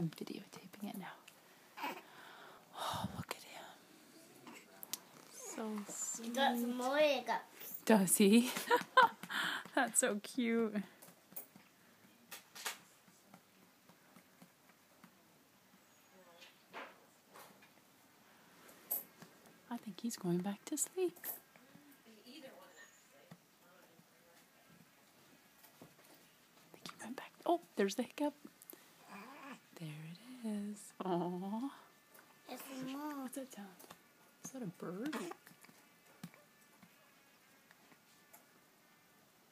I'm videotaping it now. Oh, look at him. So sweet. You got some more hiccups. Does he? That's so cute. I think he's going back to sleep. I think he went back. Oh, there's the hiccup. There it is. Aww. There's some more. What's that sound? Is that a bird?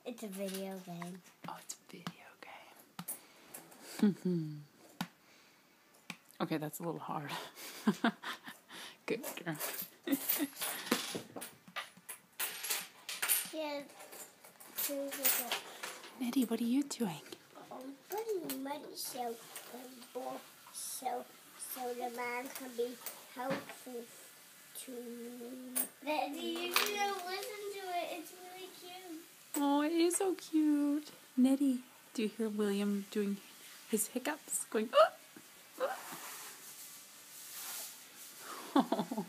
It's a video game. Oh, it's a video game. Okay, that's a little hard. Good girl. Yeah. Nettie, what are you doing? I'm putting money so the man can be helpful to me. Daddy, you should listen to it. It's really cute. Oh, it is so cute. Nettie, do you hear William doing his hiccups? Going, oh, oh.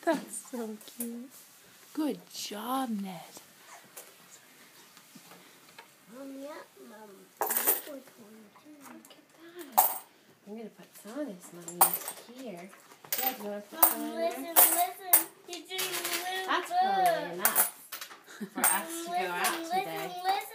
That's so cute. Good job, Ned. Yeah, Mom. Look at that. I'm going to put some of this money here. Yeah, you want to put some in there? Listen. You're doing really That's good. probably enough for us to go out today. Listen.